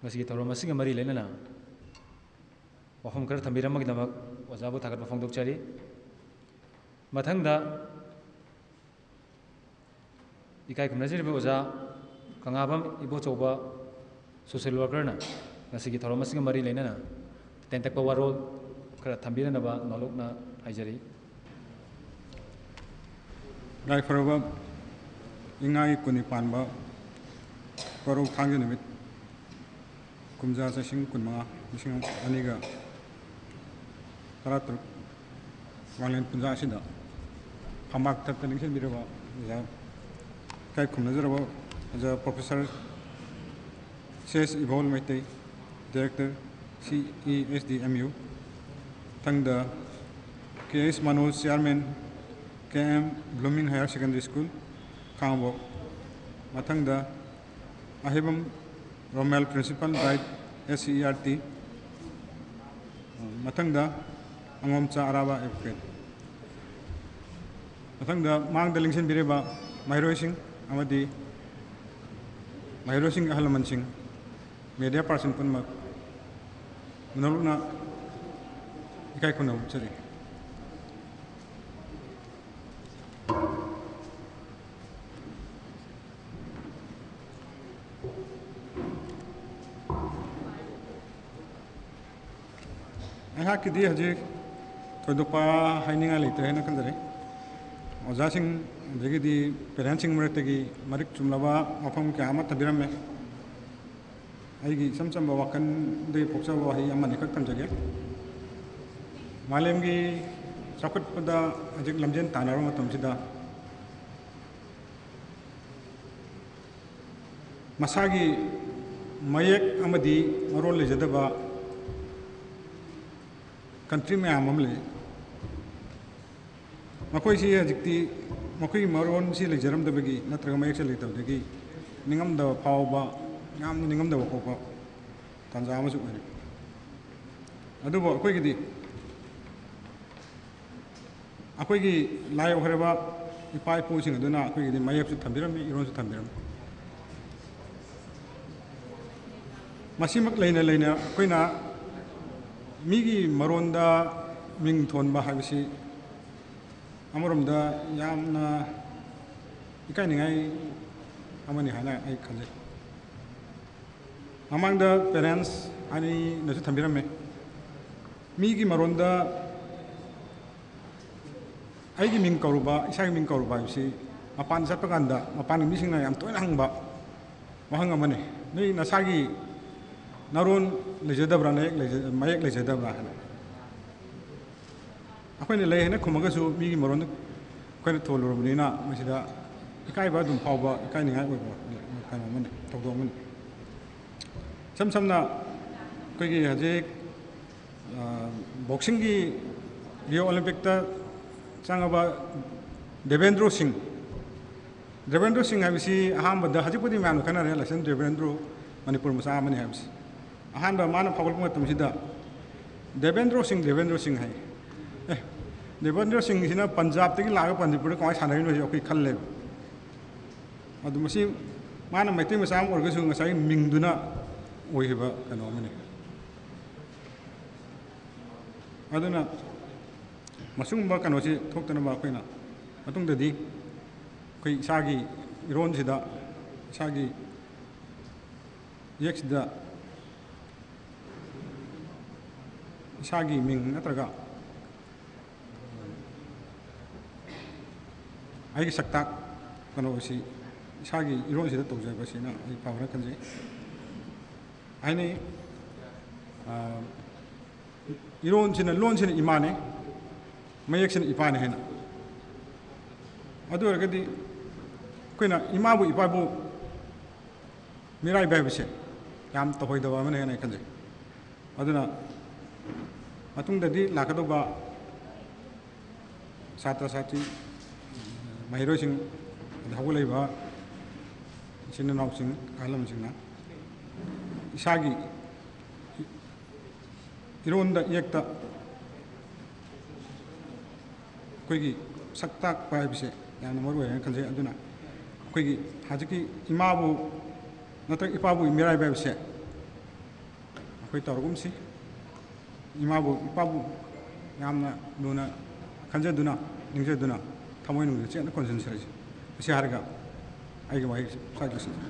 ngasi Thouram asiga mari lenana wapham khara thambiramba GIDAMAK ojabu thagatpa phongdokchari matangda ikai khumnajiriba oja Kangabam Ibochouba social worker na ngasi Thouram asiga mari lenana tentakpa warol khara thambiranaba nolokna haijari Rai faraba ingai kuni panba paru thangju nimit kumja sing kunma sing aniga taratur wanglen punja sida hamak tattning sin biraba ja kai kumna jaraba ja professor CS Evol Maitai director CESDMU tangda KS Manoj chairman KM Blooming Higher Secondary School Kangabam matangda Ahumlaksuba Romel Principal Right SCERT matangda Angomcha Araba Advocate matangda mang dalingsin bireba Mahirosing amadi Mahirosing Ahalamansing media person punma menolukna ikai kunau cari kidi haji thodopa haininga leite hena kanjare ojasing degi di parentsing murategi marik chumlaba wapham kama thambiramme aigi samsamba wakan de poksawa hi amani khak tamjage malemgi chakut pada ajik lamjen tanaro matamsida masagi mayek amadi marol lejadaba country में आमले मकोई सी हजिक्ति मकोई मरोन सी लेजरम दबगी नत्रग मयक से लेतब दगी निगम the फावबा yam Nigam the वकोपा तंजा अमसु ओरे अदुबो अकोई गिदि अकोई गी लाय ओखरेबा इपाई pushing अदुना अकोई गिदि मयक सु थंबिरम iron सु थंबिरम मसिमक लेना लेना Koyna Migi maronda ming thon ba habisi amoromda yamna ikai ningai amani hana ai khanje amangda parents ani nasu thambirame migi maronda aigi ming kauruba isai ming kauruba habisi mapan satpa kanda mapan mi singna yam toina hangba wahang amane nei nasagi naron lejadabra nek mayek lejadabra hana akoine lei hena khumagasu migi maron koine tholurubnina masida ikai ba dum phawba ikai ningai oibo kana mane tawdong mane samsamna koigi haje boxing gi rio olympic ta changaba Devendra Singh habisi ahambada hajipudi man kana re lesson Devendra Manipur musa mani habisi ahamba mana phagol pung tamsida Devendra Singh hai Devendra Singh sina Punjab tagi laga Manipur ko sanai no okoi khalle adu masi mana maitai masam orgasu ngasai mingduna oiba kano mani aduna masungba kano si thoktana ba koina matungdadi koi sagi iron sida sagi yexda isagi ming natraga ai saktak kano si isagi iron sida tawjai ba sina ai pawra kanje aini iron sina lon sina imane mayek sina ipane hena adu orgadi koina imabu ipabu mirai babise yam tohoidaba mane hena kanje aduna matungdadi lakadoba satra sati mahirosing hagulaiba sinanausing kalamsingna isagi ironda yekta koigi saktak paibise yana maru yana kanje aduna koigi hajiki imabu natra ipabu mirai babise ꯑꯩꯈꯣꯏ ꯇꯧꯔꯒꯨꯝꯁꯤ ꯏꯃꯥꯕꯨ ꯏꯄꯥꯕꯨ ꯌꯥꯝꯅ ꯂꯨꯅ ꯈꯟꯖꯗꯨꯅ ꯅꯤꯡꯖꯗꯨꯅ ꯊꯃꯣꯏꯅꯨꯡꯗ ꯆꯦꯠꯅ ꯀꯣꯟꯁꯤꯟꯁꯤꯔꯁꯤ ꯃꯁꯤ ꯍꯥꯏꯔꯒ ꯑꯩꯒꯤ ꯋꯥꯍꯩ ꯁ꯭ꯋꯥꯏꯗ ꯂꯣꯏꯁꯤꯟꯖꯔꯤ